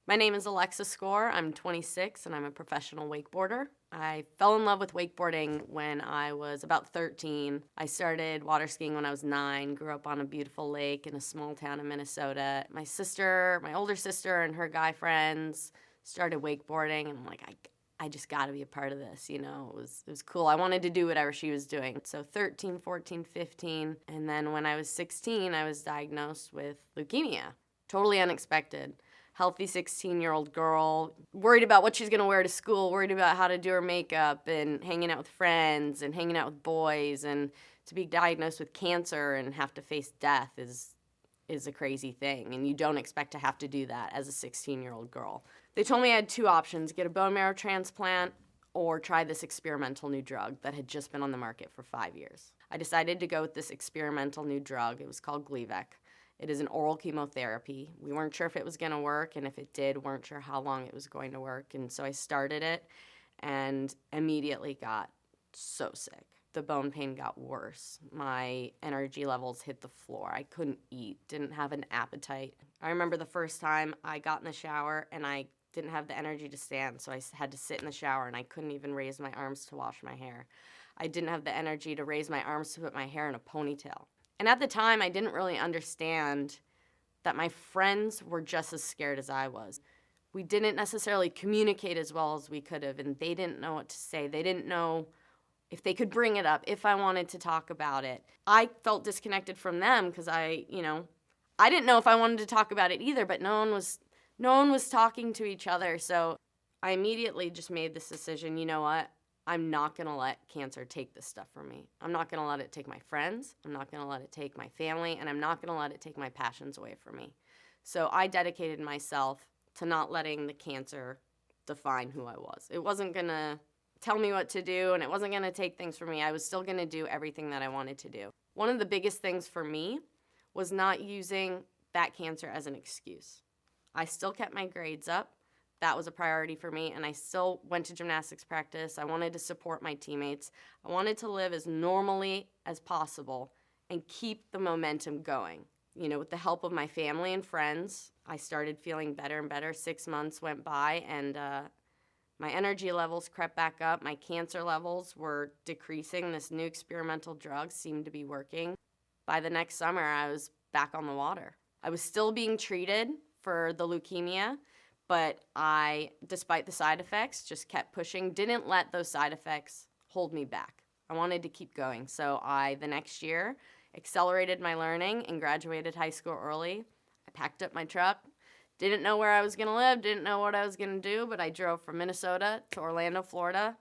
My name is Alexa Score. I'm 26 and I'm a professional wakeboarder. I fell in love with wakeboarding when I was about 13. I started water skiing when I was 9, grew up on a beautiful lake in a small town in Minnesota. My older sister, and her guy friends started wakeboarding, and I'm like, I just got to be a part of this, It was cool. I wanted to do whatever she was doing. So 13, 14, 15, and then when I was 16, I was diagnosed with leukemia. Totally unexpected. Healthy 16-year-old girl, worried about what she's going to wear to school, worried about how to do her makeup, and hanging out with friends and hanging out with boys. And to be diagnosed with cancer and have to face death is a crazy thing, and you don't expect to have to do that as a 16-year-old girl. They told me I had two options: get a bone marrow transplant or try this experimental new drug that had just been on the market for 5 years. I decided to go with this experimental new drug. It was called Gleevec. It is an oral chemotherapy. We weren't sure if it was going to work, and if it did, weren't sure how long it was going to work. And so I started it and immediately got so sick. The bone pain got worse. My energy levels hit the floor. I couldn't eat, didn't have an appetite. I remember the first time I got in the shower and I didn't have the energy to stand, so I had to sit in the shower and I couldn't even raise my arms to wash my hair. I didn't have the energy to raise my arms to put my hair in a ponytail. And at the time, I didn't really understand that my friends were just as scared as I was. We didn't necessarily communicate as well as we could have, and they didn't know what to say. They didn't know if they could bring it up, if I wanted to talk about it. I felt disconnected from them because I didn't know if I wanted to talk about it either, but no one was talking to each other. So I immediately just made this decision, you know what? I'm not going to let cancer take this stuff from me. I'm not going to let it take my friends. I'm not going to let it take my family. And I'm not going to let it take my passions away from me. So I dedicated myself to not letting the cancer define who I was. It wasn't going to tell me what to do, and it wasn't going to take things from me. I was still going to do everything that I wanted to do. One of the biggest things for me was not using that cancer as an excuse. I still kept my grades up. That was a priority for me, and I still went to gymnastics practice. I wanted to support my teammates. I wanted to live as normally as possible and keep the momentum going. With the help of my family and friends, I started feeling better and better. 6 months went by, and my energy levels crept back up. My cancer levels were decreasing. This new experimental drug seemed to be working. By the next summer, I was back on the water. I was still being treated for the leukemia, but I, despite the side effects, just kept pushing, didn't let those side effects hold me back. I wanted to keep going. So the next year, accelerated my learning and graduated high school early. I packed up my truck, didn't know where I was going to live, didn't know what I was going to do, but I drove from Minnesota to Orlando, Florida,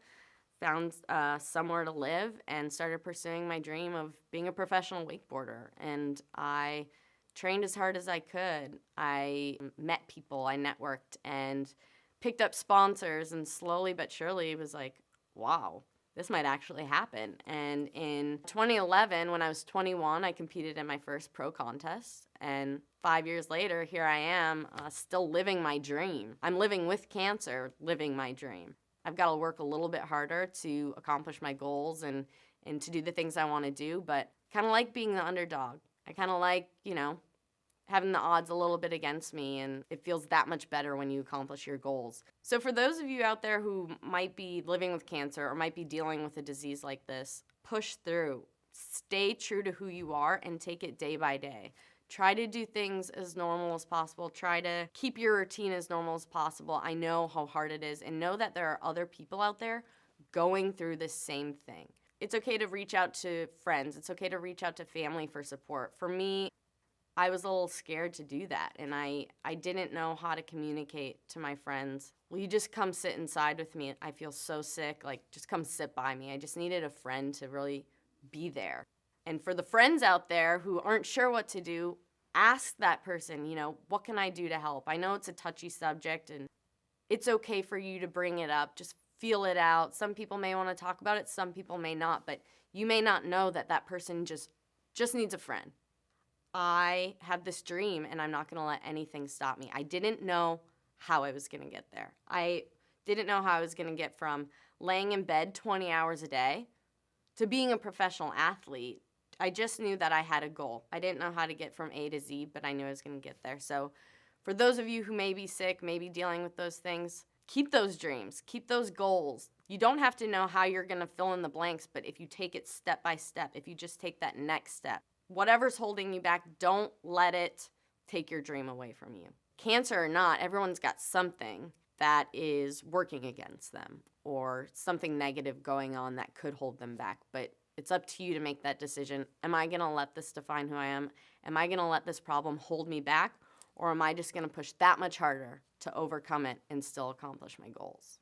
found somewhere to live, and started pursuing my dream of being a professional wakeboarder. And I trained as hard as I could. I met people, I networked, and picked up sponsors, and slowly but surely it was like, wow, this might actually happen. And in 2011, when I was 21, I competed in my first pro contest. And 5 years later, here I am, still living my dream. I'm living with cancer, living my dream. I've got to work a little bit harder to accomplish my goals and to do the things I want to do, but kind of like being the underdog. I kind of like, having the odds a little bit against me, and it feels that much better when you accomplish your goals. So for those of you out there who might be living with cancer or might be dealing with a disease like this, push through. Stay true to who you are and take it day by day. Try to do things as normal as possible. Try to keep your routine as normal as possible. I know how hard it is, and know that there are other people out there going through the same thing. It's okay to reach out to friends. It's okay to reach out to family for support. For me, I was a little scared to do that, and I didn't know how to communicate to my friends. Will you just come sit inside with me? I feel so sick. Just come sit by me. I just needed a friend to really be there. And for the friends out there who aren't sure what to do, ask that person, what can I do to help? I know it's a touchy subject, and it's okay for you to bring it up. Just feel it out. Some people may want to talk about it. Some people may not, but you may not know that person just needs a friend. I have this dream, and I'm not going to let anything stop me. I didn't know how I was going to get there. I didn't know how I was going to get from laying in bed 20 hours a day to being a professional athlete. I just knew that I had a goal. I didn't know how to get from A to Z, but I knew I was going to get there. So For those of you who may be sick, may be dealing with those things, keep those dreams, keep those goals. You don't have to know how you're going to fill in the blanks, but if you take it step by step, if you just take that next step, whatever's holding you back, don't let it take your dream away from you. Cancer or not, everyone's got something that is working against them or something negative going on that could hold them back. But it's up to you to make that decision. Am I going to let this define who I am? Am I going to let this problem hold me back? Or am I just going to push that much harder to overcome it and still accomplish my goals?